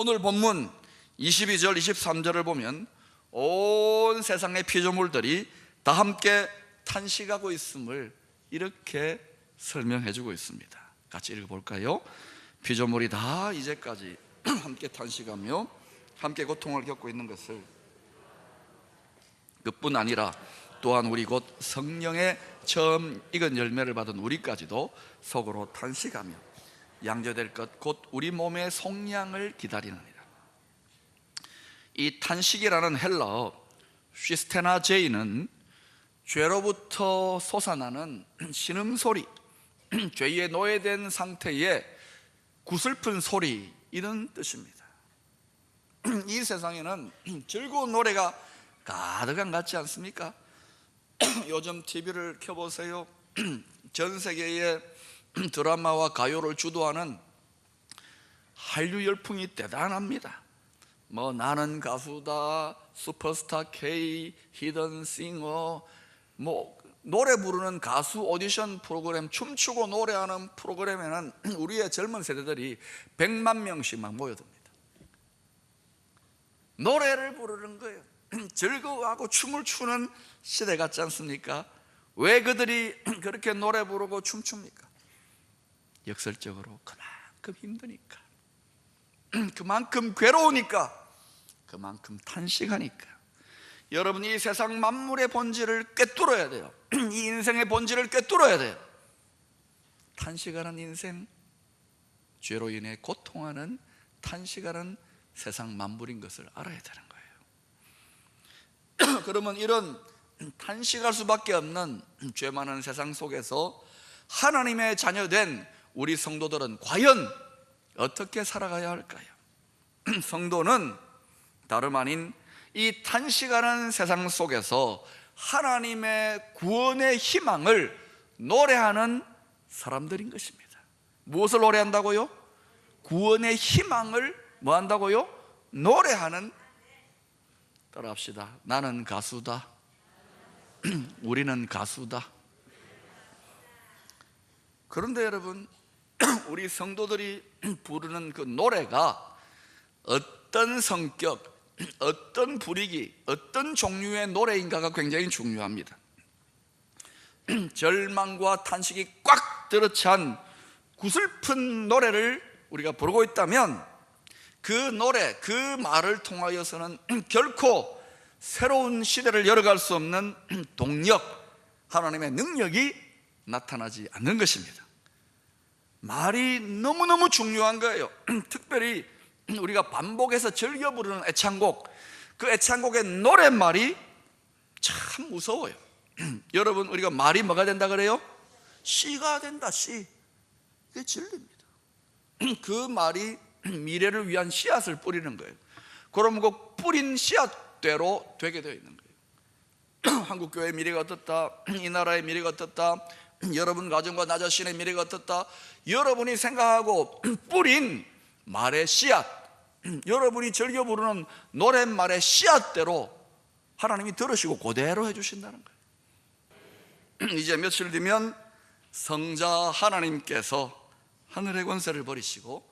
오늘 본문 22절 23절을 보면 온 세상의 피조물들이 다 함께 탄식하고 있음을 이렇게 설명해 주고 있습니다. 같이 읽어볼까요? 피조물이 다 이제까지 함께 탄식하며 함께 고통을 겪고 있는 것을, 그뿐 아니라 또한 우리 곧 성령의 처음 익은 열매를 받은 우리까지도 속으로 탄식하며 양조될 것 곧 우리 몸의 속량을 기다리느니라. 이 탄식이라는 헬라어 쉬스테나제이는 죄로부터 솟아나는 신음소리, 죄에 노예된 상태의 구슬픈 소리, 이런 뜻입니다. 이 세상에는 즐거운 노래가 가득한 것 같지 않습니까? 요즘 TV를 켜보세요. 전 세계의 드라마와 가요를 주도하는 한류 열풍이 대단합니다. 뭐 나는 가수다, 슈퍼스타 K, 히든 싱어, 뭐 노래 부르는 가수 오디션 프로그램, 춤추고 노래하는 프로그램에는 우리의 젊은 세대들이 100만 명씩 막 모여듭니다. 노래를 부르는 거예요. 즐거워하고 춤을 추는 시대 같지 않습니까? 왜 그들이 그렇게 노래 부르고 춤춥니까? 역설적으로 그만큼 힘드니까, 그만큼 괴로우니까, 그만큼 탄식하니까. 여러분, 이 세상 만물의 본질을 꿰뚫어야 돼요. 이 인생의 본질을 꿰뚫어야 돼요. 탄식하는 인생, 죄로 인해 고통하는 탄식하는 세상 만물인 것을 알아야 되는 거예요. 그러면 이런 탄식할 수밖에 없는 죄 많은 세상 속에서 하나님의 자녀된 우리 성도들은 과연 어떻게 살아가야 할까요? 성도는 다름 아닌 이 탄식하는 세상 속에서 하나님의 구원의 희망을 노래하는 사람들인 것입니다. 무엇을 노래한다고요? 구원의 희망을 뭐 한다고요? 노래하는. 따라합시다. 나는 가수다. 우리는 가수다. 그런데 여러분, 우리 성도들이 부르는 그 노래가 어떤 성격, 어떤 분위기, 어떤 종류의 노래인가가 굉장히 중요합니다. 절망과 탄식이 꽉 들어찬 구슬픈 노래를 우리가 부르고 있다면 그 노래, 그 말을 통하여서는 결코 새로운 시대를 열어갈 수 없는 동력, 하나님의 능력이 나타나지 않는 것입니다. 말이 너무너무 중요한 거예요. 특별히 우리가 반복해서 즐겨 부르는 애창곡, 그 애창곡의 노랫말이 참 무서워요. 여러분, 우리가 말이 뭐가 된다 그래요? 씨가 된다, 씨. 이게 진리입니다. 그 말이 미래를 위한 씨앗을 뿌리는 거예요. 그럼 그 뿌린 씨앗대로 되게 되어 있는 거예요. 한국교회의 미래가 어떻다, 이 나라의 미래가 어떻다, 여러분 가정과 나 자신의 미래가 어떻다, 여러분이 생각하고 뿌린 말의 씨앗, 여러분이 즐겨 부르는 노랫말의 씨앗대로 하나님이 들으시고 그대로 해주신다는 거예요. 이제 며칠 뒤면 성자 하나님께서 하늘의 권세를 버리시고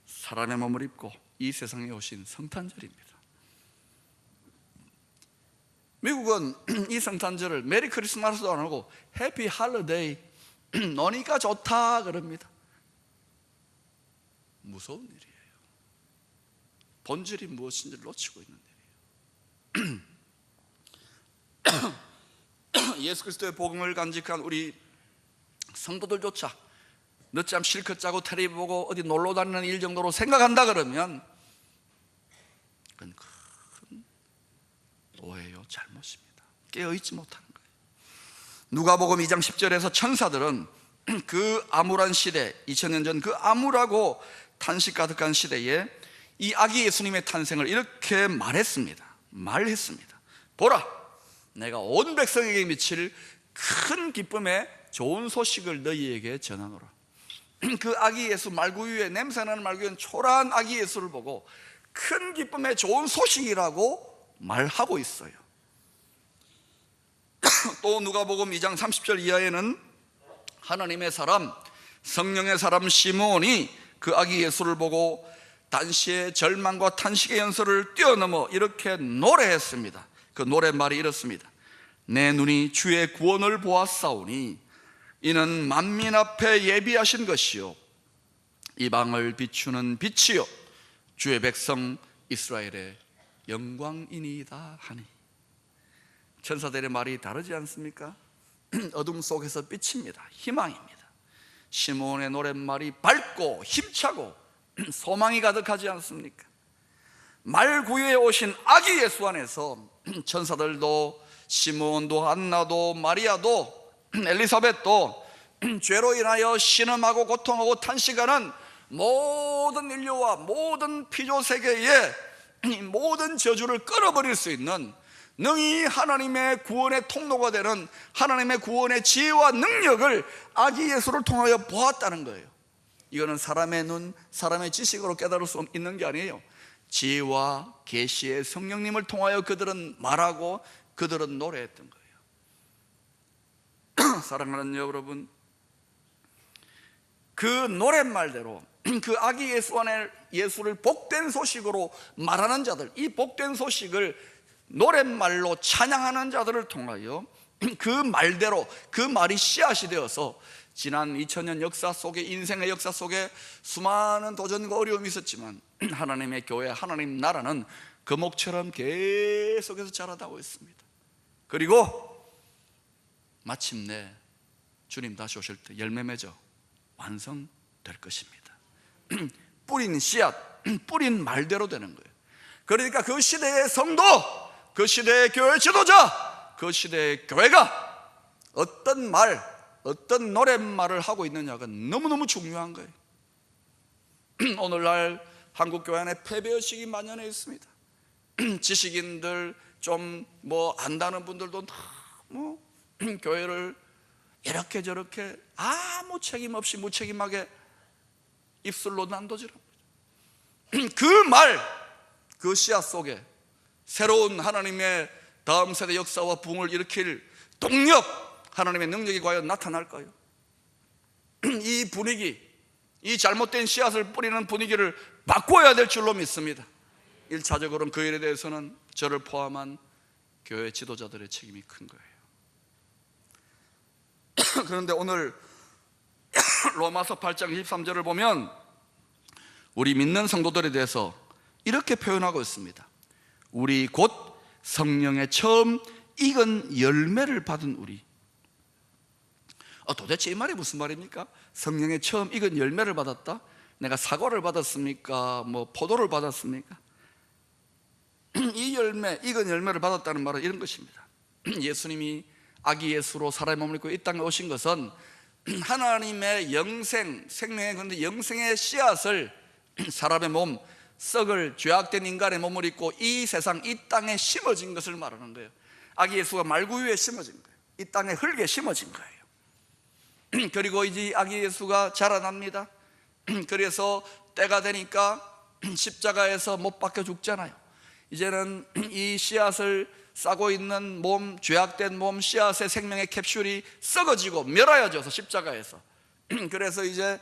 사람의 몸을 입고 이 세상에 오신 성탄절입니다. 미국은 이 성탄절을 메리 크리스마스도 안 하고 해피 할리데이, 노니까 좋다 그럽니다. 무서운 일이에요. 본질이 무엇인지 놓치고 있는 일이에요. 예수 그리스도의 복음을 간직한 우리 성도들조차 늦잠 실컷 자고 텔레비 보고 어디 놀러 다니는 일 정도로 생각한다 그러면 그건 큰 오해요, 잘못입니다. 깨어있지 못하는 거예요. 누가복음 2장 10절에서 천사들은 그 암울한 시대, 2000년 전 그 암울하고 탄식 가득한 시대에 이 아기 예수님의 탄생을 이렇게 말했습니다. 보라, 내가 온 백성에게 미칠 큰 기쁨의 좋은 소식을 너희에게 전하노라. 그 아기 예수, 말구유에 냄새나는 말구유는 초라한 아기 예수를 보고 큰 기쁨의 좋은 소식이라고 말하고 있어요. 또 누가복음 2장 30절 이하에는 하나님의 사람, 성령의 사람 시므온이 그 아기 예수를 보고 단시의 절망과 탄식의 연설을 뛰어넘어 이렇게 노래했습니다. 그 노랫말이 이렇습니다. 내 눈이 주의 구원을 보았사오니 이는 만민 앞에 예비하신 것이요 이방을 비추는 빛이요 주의 백성 이스라엘의 영광이니이다 하니. 천사들의 말이 다르지 않습니까? 어둠 속에서 빛입니다. 희망입니다. 시므온의 노랫말이 밝고 힘차고 소망이 가득하지 않습니까? 말구유에 오신 아기 예수 안에서 천사들도 시므온도 한나도 마리아도 엘리사벳도 죄로 인하여 신음하고 고통하고 탄식하는 모든 인류와 모든 피조 세계의 모든 저주를 끊어버릴 수 있는 능히 하나님의 구원의 통로가 되는 하나님의 구원의 지혜와 능력을 아기 예수를 통하여 보았다는 거예요. 이거는 사람의 눈, 사람의 지식으로 깨달을 수 있는 게 아니에요. 지혜와 계시의 성령님을 통하여 그들은 말하고 그들은 노래했던 거예요. 사랑하는 여러분, 그 노랫말대로 그 아기 예수 안에 예수를 복된 소식으로 말하는 자들, 이 복된 소식을 노랫말로 찬양하는 자들을 통하여 그 말대로 그 말이 씨앗이 되어서 지난 2000년 역사 속에, 인생의 역사 속에 수많은 도전과 어려움이 있었지만 하나님의 교회, 하나님 나라는 거목처럼 계속해서 자라나고 있습니다. 그리고 마침내 주님 다시 오실 때 열매 맺어 완성될 것입니다. 뿌린 씨앗, 뿌린 말대로 되는 거예요. 그러니까 그 시대의 성도, 그 시대의 교회 지도자, 그 시대의 교회가 어떤 말, 어떤 노랫말을 하고 있느냐가 너무너무 중요한 거예요. 오늘날 한국교회 안에 패배의식이 만연해 있습니다. 지식인들, 좀 안다는 분들도 너무 교회를 이렇게 저렇게 아무 책임 없이 무책임하게 입술로 난도질합니다. 그 말, 그 씨앗 속에 새로운 하나님의 다음 세대 역사와 부흥을 일으킬 동력, 하나님의 능력이 과연 나타날까요? 이 분위기, 이 잘못된 씨앗을 뿌리는 분위기를 바꿔야 될 줄로 믿습니다. 1차적으로는 그 일에 대해서는 저를 포함한 교회 지도자들의 책임이 큰 거예요. 그런데 오늘 로마서 8장 23절을 보면 우리 믿는 성도들에 대해서 이렇게 표현하고 있습니다. 우리 곧 성령의 처음 익은 열매를 받은 우리. 도대체 이 말이 무슨 말입니까? 성령의 처음 익은 열매를 받았다? 내가 사과를 받았습니까? 포도를 받았습니까? 이 열매, 익은 열매를 받았다는 말은 이런 것입니다. 예수님이 아기 예수로 사람의 몸을 입고 이 땅에 오신 것은 하나님의 영생, 생명의 근데 영생의 씨앗을 사람의 몸, 썩을 죄악된 인간의 몸을 입고 이 세상, 이 땅에 심어진 것을 말하는 거예요. 아기 예수가 말구유에 심어진 거예요. 이 땅에 흙에 심어진 거예요. 그리고 이제 아기 예수가 자라납니다. 그래서 때가 되니까 십자가에서 못 박혀 죽잖아요. 이제는 이 씨앗을 싸고 있는 몸, 죄악된 몸, 씨앗의 생명의 캡슐이 썩어지고 멸하여져서 십자가에서, 그래서 이제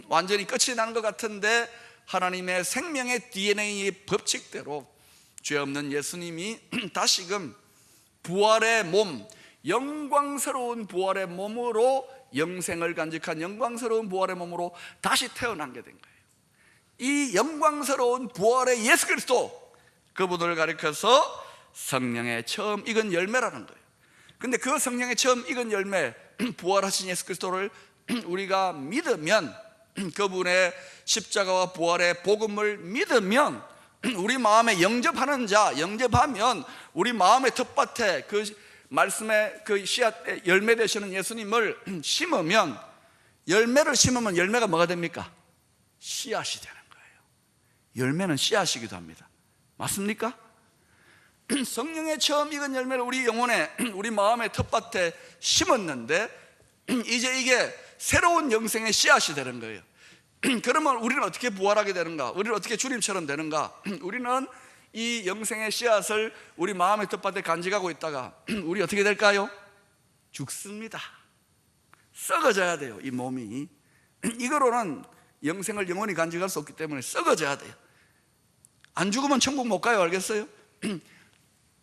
완전히 끝이 나는 것 같은데 하나님의 생명의 DNA의 법칙대로 죄 없는 예수님이 다시금 부활의 몸, 영광스러운 부활의 몸으로, 영생을 간직한 영광스러운 부활의 몸으로 다시 태어나게 된 거예요. 이 영광스러운 부활의 예수 그리스도, 그분을 가리켜서 성령의 처음 익은 열매라는 거예요. 근데 그 성령의 처음 익은 열매, 부활하신 예수 그리스도를 우리가 믿으면, 그분의 십자가와 부활의 복음을 믿으면, 우리 마음에 영접하는 자, 영접하면 우리 마음의 텃밭에 그 말씀의 그 씨앗, 열매 되시는 예수님을 심으면, 열매를 심으면 열매가 뭐가 됩니까? 씨앗이 되는 거예요. 열매는 씨앗이기도 합니다. 맞습니까? 성령의 처음 익은 열매를 우리 영혼에, 우리 마음의 텃밭에 심었는데 이제 이게 새로운 영생의 씨앗이 되는 거예요. 그러면 우리는 어떻게 부활하게 되는가? 우리는 어떻게 주님처럼 되는가? 우리는 이 영생의 씨앗을 우리 마음의 텃밭에 간직하고 있다가 우리 어떻게 될까요? 죽습니다. 썩어져야 돼요. 이 몸이 이거로는 영생을 영원히 간직할 수 없기 때문에 썩어져야 돼요. 안 죽으면 천국 못 가요. 알겠어요?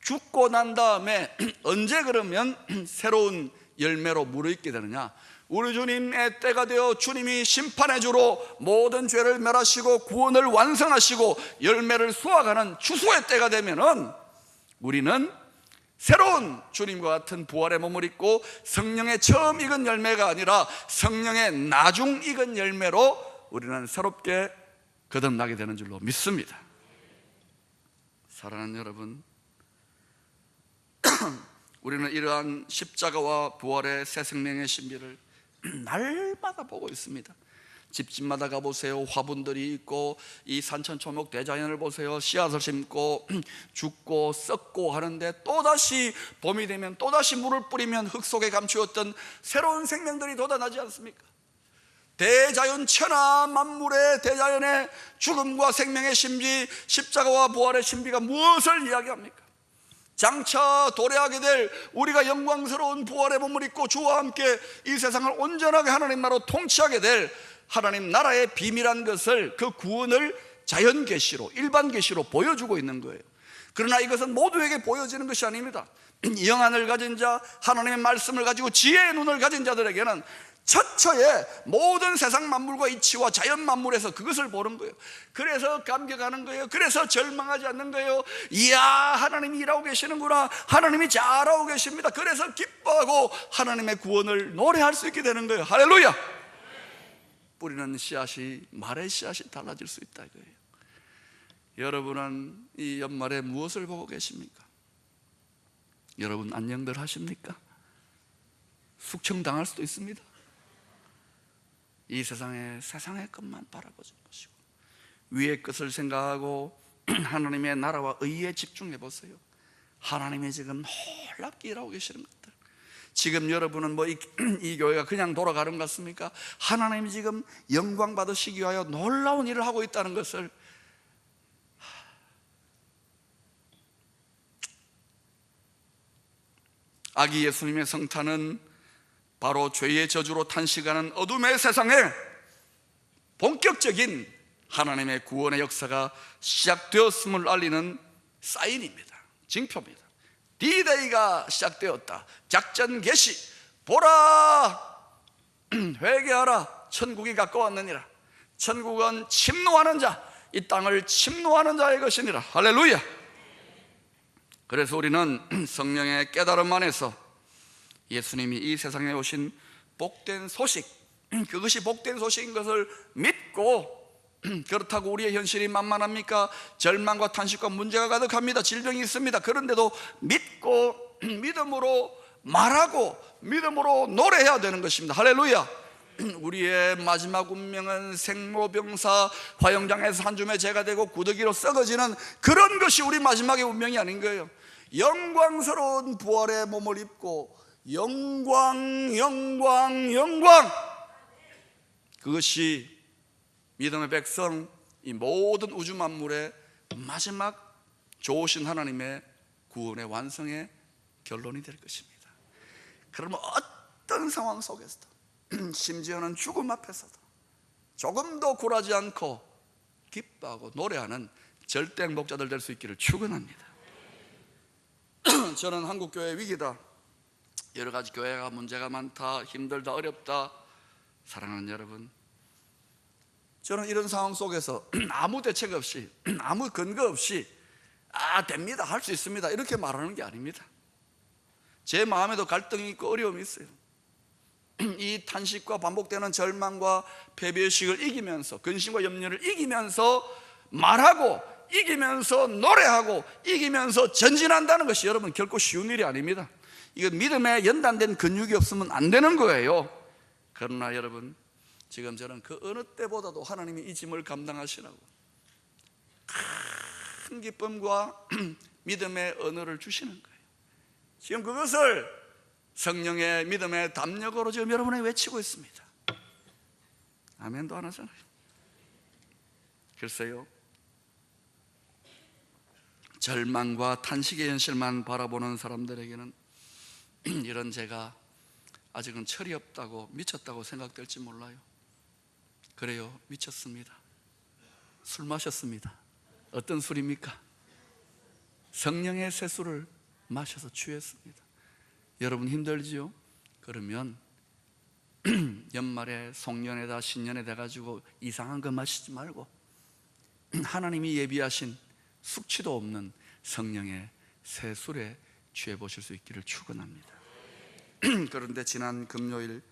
죽고 난 다음에 언제 그러면 새로운 열매로 무르익게 되느냐? 우리 주님의 때가 되어 주님이 심판의 주로 모든 죄를 멸하시고 구원을 완성하시고 열매를 수확하는 추수의 때가 되면은 우리는 새로운 주님과 같은 부활의 몸을 입고 성령의 처음 익은 열매가 아니라 성령의 나중 익은 열매로 우리는 새롭게 거듭나게 되는 줄로 믿습니다. 사랑하는 여러분, 우리는 이러한 십자가와 부활의 새 생명의 신비를 날마다 보고 있습니다. 집집마다 가보세요. 화분들이 있고 이 산천초목 대자연을 보세요. 씨앗을 심고 죽고 썩고 하는데 또다시 봄이 되면 또다시 물을 뿌리면 흙 속에 감추었던 새로운 생명들이 돋아나지 않습니까? 대자연 천하 만물의 대자연의 죽음과 생명의 신비, 십자가와 부활의 신비가 무엇을 이야기합니까? 장차 도래하게 될 우리가 영광스러운 부활의 몸을 입고 주와 함께 이 세상을 온전하게 하나님 나라로 통치하게 될 하나님 나라의 비밀한 것을, 그 구원을 자연 계시로, 일반 계시로 보여주고 있는 거예요. 그러나 이것은 모두에게 보여지는 것이 아닙니다. 영안을 가진 자, 하나님의 말씀을 가지고 지혜의 눈을 가진 자들에게는 처처에 모든 세상 만물과 이치와 자연 만물에서 그것을 보는 거예요. 그래서 감격하는 거예요. 그래서 절망하지 않는 거예요. 이야, 하나님이 일하고 계시는구나, 하나님이 잘하고 계십니다. 그래서 기뻐하고 하나님의 구원을 노래할 수 있게 되는 거예요. 할렐루야. 뿌리는 씨앗이, 말의 씨앗이 달라질 수 있다 이거예요. 여러분은 이 연말에 무엇을 보고 계십니까? 여러분 안녕들 하십니까? 숙청당할 수도 있습니다. 이 세상의 것만 바라보는 것이고 위의 것을 생각하고 하나님의 나라와 의에 집중해 보세요. 하나님이 지금 놀랍게 일하고 계시는 것들, 지금 여러분은 뭐 이 교회가 그냥 돌아가는 것 같습니까? 하나님이 지금 영광 받으시기 위하여 놀라운 일을 하고 있다는 것을 아기 예수님의 성탄은 바로 죄의 저주로 탄식하는 어둠의 세상에 본격적인 하나님의 구원의 역사가 시작되었음을 알리는 사인입니다. 징표입니다. D-Day가 시작되었다. 작전 개시. 보라, 회개하라, 천국이 가까웠느니라. 천국은 침노하는 자, 이 땅을 침노하는 자의 것이니라. 할렐루야. 그래서 우리는 성령의 깨달음 안에서 예수님이 이 세상에 오신 복된 소식, 그것이 복된 소식인 것을 믿고, 그렇다고 우리의 현실이 만만합니까? 절망과 탄식과 문제가 가득합니다. 질병이 있습니다. 그런데도 믿고 믿음으로 말하고 믿음으로 노래해야 되는 것입니다. 할렐루야. 우리의 마지막 운명은 생로병사, 화영장에서 한 줌의 죄가 되고 구더기로 썩어지는 그런 것이 우리 마지막의 운명이 아닌 거예요. 영광스러운 부활의 몸을 입고 영광, 영광, 영광, 그것이 믿음의 백성, 이 모든 우주 만물의 마지막 좋으신 하나님의 구원의 완성의 결론이 될 것입니다. 그러면 어떤 상황 속에서도 심지어는 죽음 앞에서도 조금도 굴하지 않고 기뻐하고 노래하는 절대 행복자들 될 수 있기를 축원합니다. 저는 한국교회 위기다, 여러 가지 교회가 문제가 많다, 힘들다, 어렵다. 사랑하는 여러분, 저는 이런 상황 속에서 아무 대책 없이, 아무 근거 없이 됩니다, 할 수 있습니다 이렇게 말하는 게 아닙니다. 제 마음에도 갈등이 있고 어려움이 있어요. 이 탄식과 반복되는 절망과 패배의식을 이기면서, 근심과 염려를 이기면서 말하고, 이기면서 노래하고, 이기면서 전진한다는 것이 여러분 결코 쉬운 일이 아닙니다. 이건 믿음에 연단된 근육이 없으면 안 되는 거예요. 그러나 여러분, 지금 저는 그 어느 때보다도 하나님이 이 짐을 감당하시라고 큰 기쁨과 믿음의 언어를 주시는 거예요. 지금 그것을 성령의 믿음의 담력으로 지금 여러분이 외치고 있습니다. 아멘도 안 하잖아요. 글쎄요, 절망과 탄식의 현실만 바라보는 사람들에게는 이런 제가 아직은 철이 없다고, 미쳤다고 생각될지 몰라요. 그래요, 미쳤습니다. 술 마셨습니다. 어떤 술입니까? 성령의 새술을 마셔서 취했습니다. 여러분 힘들지요? 그러면 연말에 송년회다 신년회 돼가지고 이상한 거 마시지 말고 하나님이 예비하신 숙취도 없는 성령의 새술에 취해 보실 수 있기를 축원합니다. 그런데 지난 금요일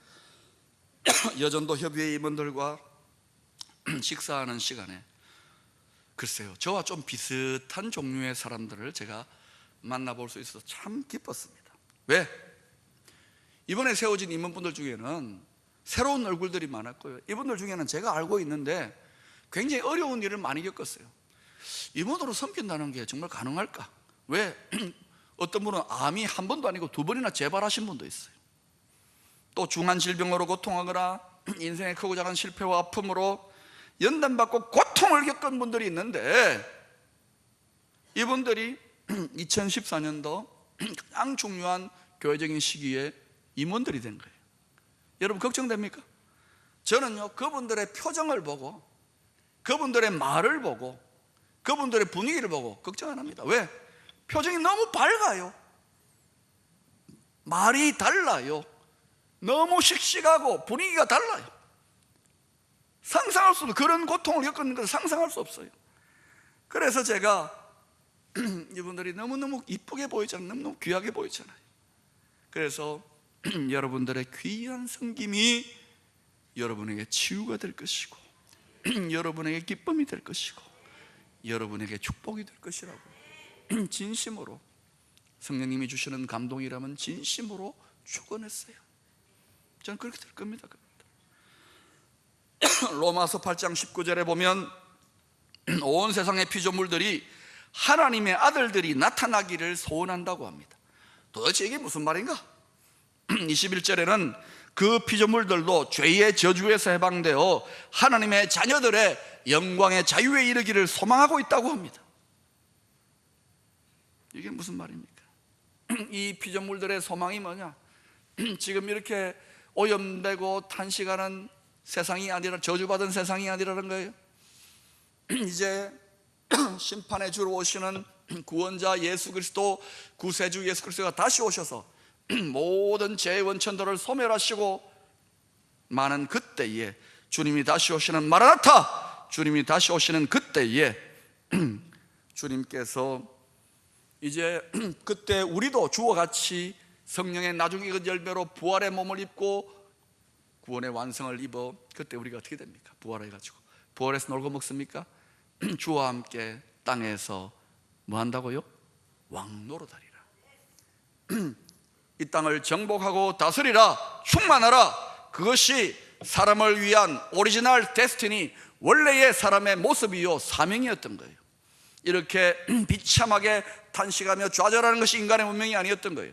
여전도 협의회 임원들과 식사하는 시간에 글쎄요, 저와 좀 비슷한 종류의 사람들을 제가 만나볼 수 있어서 참 기뻤습니다. 왜? 이번에 세워진 임원분들 중에는 새로운 얼굴들이 많았고요, 이분들 중에는 제가 알고 있는데 굉장히 어려운 일을 많이 겪었어요. 임원으로 섬긴다는 게 정말 가능할까? 왜? 어떤 분은 암이 한 번도 아니고 2번이나 재발하신 분도 있어요. 또 중한 질병으로 고통하거나 인생의 크고 작은 실패와 아픔으로 연단받고 고통을 겪은 분들이 있는데, 이분들이 2014년도 가장 중요한 교회적인 시기에 임원들이 된 거예요. 여러분 걱정됩니까? 저는요, 그분들의 표정을 보고, 그분들의 말을 보고, 그분들의 분위기를 보고 걱정 안 합니다. 왜? 표정이 너무 밝아요. 말이 달라요. 너무 씩씩하고 분위기가 달라요. 상상할 수 없어요. 그런 고통을 겪는 건 상상할 수 없어요. 그래서 제가 이분들이 너무너무 이쁘게 보이잖아요. 너무너무 귀하게 보이잖아요. 그래서 여러분들의 귀한 섬김이 여러분에게 치유가 될 것이고, 여러분에게 기쁨이 될 것이고, 여러분에게 축복이 될 것이라고 진심으로, 성령님이 주시는 감동이라면 진심으로 축원했어요. 저는 그렇게 될 겁니다. 로마서 8장 19절에 보면 온 세상의 피조물들이 하나님의 아들들이 나타나기를 소원한다고 합니다. 도대체 이게 무슨 말인가? 21절에는 그 피조물들도 죄의 저주에서 해방되어 하나님의 자녀들의 영광의 자유에 이르기를 소망하고 있다고 합니다. 이게 무슨 말입니까? 이 피조물들의 소망이 뭐냐? 지금 이렇게 오염되고 탄식하는 세상이 아니라, 저주받은 세상이 아니라는 거예요. 이제 심판의 주로 오시는 구원자 예수 그리스도, 구세주 예수 그리스도가 다시 오셔서 모든 죄의 원천들을 소멸하시고, 많은 그때에 주님이 다시 오시는 마라나타, 주님이 다시 오시는 그때에 주님께서 이제 그때 우리도 주와 같이 성령의 나중에 그 열매로 부활의 몸을 입고 구원의 완성을 입어, 그때 우리가 어떻게 됩니까? 부활해가지고 부활해서 놀고 먹습니까? 주와 함께 땅에서 뭐 한다고요? 왕노릇하리라. 이 땅을 정복하고 다스리라, 충만하라. 그것이 사람을 위한 오리지널 데스티니, 원래의 사람의 모습이요 사명이었던 거예요. 이렇게 비참하게 탄식하며 좌절하는 것이 인간의 운명이 아니었던 거예요.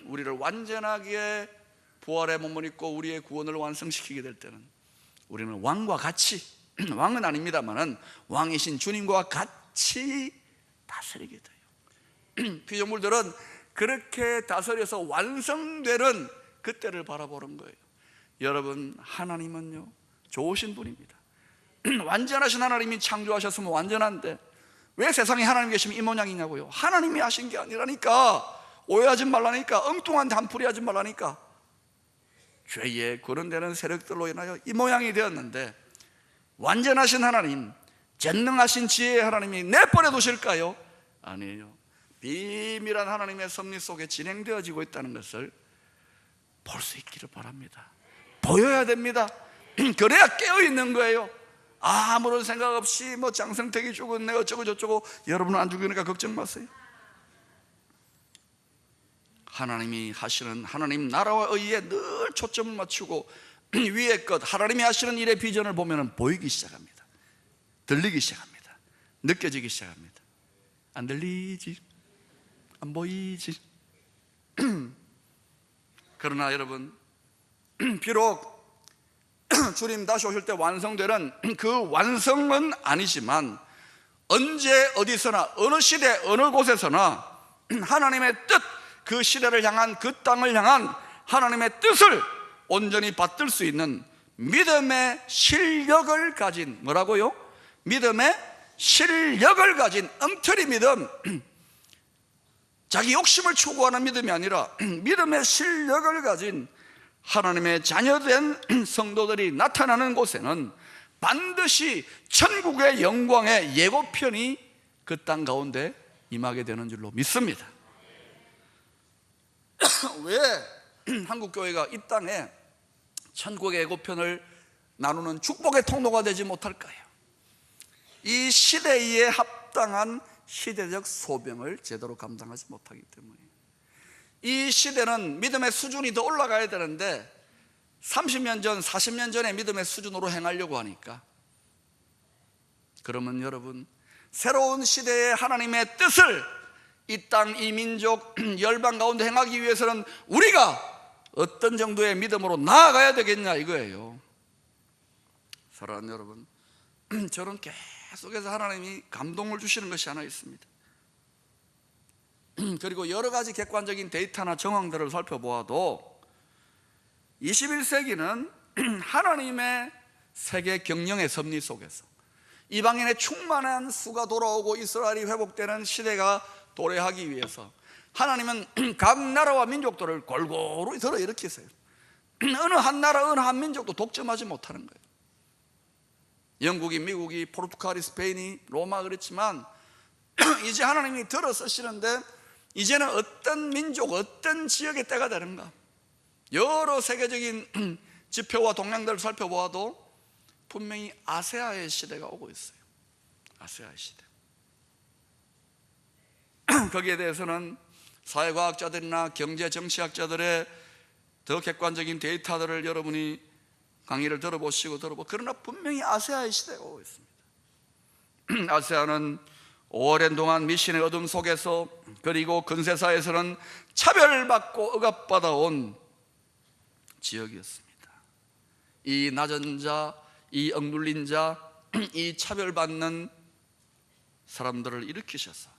우리를 완전하게 부활의 몸을 입고 우리의 구원을 완성시키게 될 때는 우리는 왕과 같이, 왕은 아닙니다만은 왕이신 주님과 같이 다스리게 돼요. 피조물들은 그렇게 다스려서 완성되는 그때를 바라보는 거예요. 여러분, 하나님은요 좋으신 분입니다. 완전하신 하나님이 창조하셨으면 완전한데 왜 세상에 하나님 계시면 이 모양이냐고요? 하나님이 하신 게 아니라니까. 오해하지 말라니까. 엉뚱한 단풀이 하지 말라니까. 죄에 거론되는 세력들로 인하여 이 모양이 되었는데, 완전하신 하나님, 전능하신 지혜의 하나님이 내버려 두실까요? 아니에요. 비밀한 하나님의 섭리 속에 진행되어지고 있다는 것을 볼 수 있기를 바랍니다. 보여야 됩니다. 그래야 깨어있는 거예요. 아무런 생각 없이 뭐 장성택이 죽었네 어쩌고 저쩌고, 여러분은 안 죽으니까 걱정 마세요. 하나님이 하시는 하나님 나라와 의에 늘 초점을 맞추고 위의 것, 하나님이 하시는 일의 비전을 보면 보이기 시작합니다. 들리기 시작합니다. 느껴지기 시작합니다. 안 들리지, 안 보이지. 그러나 여러분, 비록 주님 다시 오실 때 완성되는 그 완성은 아니지만, 언제 어디서나 어느 시대 어느 곳에서나 하나님의 뜻, 그 시대를 향한, 그 땅을 향한 하나님의 뜻을 온전히 받들 수 있는 믿음의 실력을 가진, 뭐라고요? 믿음의 실력을 가진 엉터리 믿음, 자기 욕심을 추구하는 믿음이 아니라 믿음의 실력을 가진 하나님의 자녀된 성도들이 나타나는 곳에는 반드시 천국의 영광의 예고편이 그 땅 가운데 임하게 되는 줄로 믿습니다. 왜 한국교회가 이 땅에 천국의 예고편을 나누는 축복의 통로가 되지 못할까요? 이 시대에 합당한 시대적 소명을 제대로 감당하지 못하기 때문에. 이 시대는 믿음의 수준이 더 올라가야 되는데 30년 전, 40년 전의 믿음의 수준으로 행하려고 하니까, 그러면 여러분, 새로운 시대의 하나님의 뜻을 이 땅, 이 민족, 열방 가운데 행하기 위해서는 우리가 어떤 정도의 믿음으로 나아가야 되겠냐 이거예요. 사랑하는 여러분, 저는 계속해서 하나님이 감동을 주시는 것이 하나 있습니다. 그리고 여러 가지 객관적인 데이터나 정황들을 살펴보아도 21세기는 하나님의 세계 경영의 섭리 속에서 이방인의 충만한 수가 돌아오고 이스라엘이 회복되는 시대가 도래하기 위해서 하나님은 각 나라와 민족들을 골고루 들어 일으키세요. 어느 한 나라, 어느 한 민족도 독점하지 못하는 거예요. 영국이, 미국이, 포르투갈이, 스페인이, 로마 그랬지만 이제 하나님이 들어 쓰시는데 이제는 어떤 민족, 어떤 지역의 때가 되는가. 여러 세계적인 지표와 동향들을 살펴보아도 분명히 아세아의 시대가 오고 있어요. 아세아의 시대. 거기에 대해서는 사회과학자들이나 경제 정치학자들의 더 객관적인 데이터들을 여러분이 강의를 들어보시고 그러나 분명히 아세아의 시대가 오고 있습니다. 아세아는 오랜 동안 미신의 어둠 속에서, 그리고 근세사에서는 차별받고 억압받아온 지역이었습니다. 이 낮은 자, 이 억눌린 자, 이 차별받는 사람들을 일으키셔서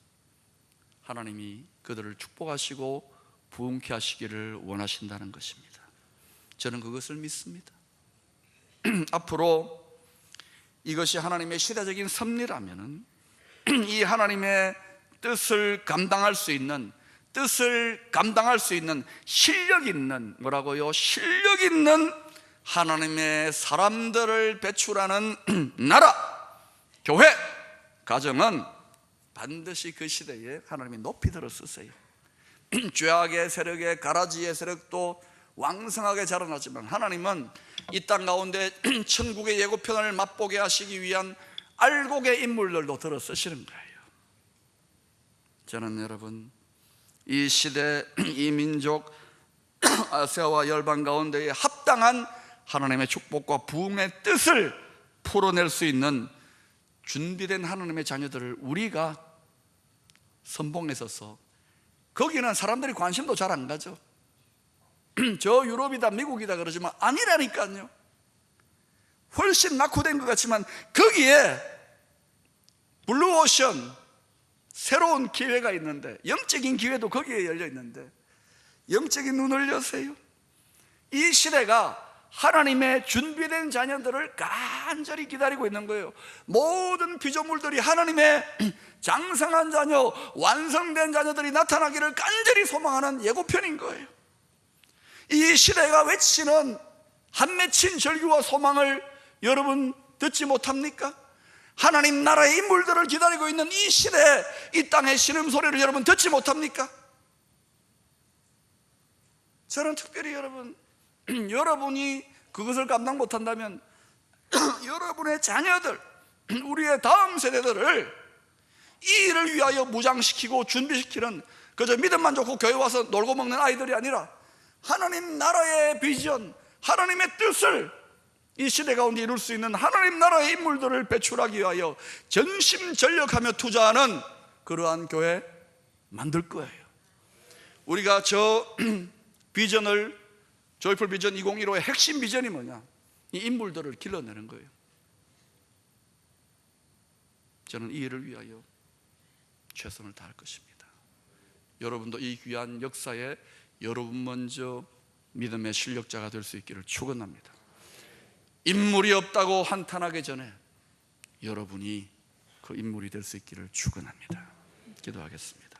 하나님이 그들을 축복하시고 부흥케 하시기를 원하신다는 것입니다. 저는 그것을 믿습니다. 앞으로 이것이 하나님의 시대적인 섭리라면은 이 하나님의 뜻을 감당할 수 있는, 실력 있는, 실력 있는 하나님의 사람들을 배출하는 나라, 교회, 가정은 반드시 그 시대에 하나님이 높이 들어 쓰세요. 죄악의 세력의 가라지의 세력도 왕성하게 자라나지만 하나님은 이 땅 가운데 천국의 예고편을 맛보게 하시기 위한 알곡의 인물들도 들어 쓰시는 거예요. 저는 여러분, 이 시대, 이 민족, 아세아와 열방 가운데에 합당한 하나님의 축복과 부흥의 뜻을 풀어낼 수 있는 준비된 하나님의 자녀들을 우리가 선봉에 서서, 거기는 사람들이 관심도 잘 안 가죠. 저 유럽이다 미국이다 그러지만 아니라니까요. 훨씬 낙후된 것 같지만 거기에 블루오션, 새로운 기회가 있는데, 영적인 기회도 거기에 열려 있는데 영적인 눈을 여세요. 이 시대가 하나님의 준비된 자녀들을 간절히 기다리고 있는 거예요. 모든 피조물들이 하나님의 장성한 자녀, 완성된 자녀들이 나타나기를 간절히 소망하는 예고편인 거예요. 이 시대가 외치는 한 맺힌 절규와 소망을 여러분 듣지 못합니까? 하나님 나라의 인물들을 기다리고 있는 이 시대, 이 땅의 신음소리를 여러분 듣지 못합니까? 저는 특별히 여러분이 그것을 감당 못한다면 여러분의 자녀들, 우리의 다음 세대들을 이 일을 위하여 무장시키고 준비시키는, 그저 믿음만 좋고 교회 와서 놀고 먹는 아이들이 아니라 하나님 나라의 비전, 하나님의 뜻을 이 시대 가운데 이룰 수 있는 하나님 나라의 인물들을 배출하기 위하여 전심전력하며 투자하는 그러한 교회 만들 거예요. 우리가 저 비전을, 조이풀 비전 2015의 핵심 비전이 뭐냐? 이 인물들을 길러내는 거예요. 저는 이 일을 위하여 최선을 다할 것입니다. 여러분도 이 귀한 역사에 여러분 먼저 믿음의 실력자가 될 수 있기를 축원합니다. 인물이 없다고 한탄하기 전에 여러분이 그 인물이 될 수 있기를 축원합니다. 기도하겠습니다.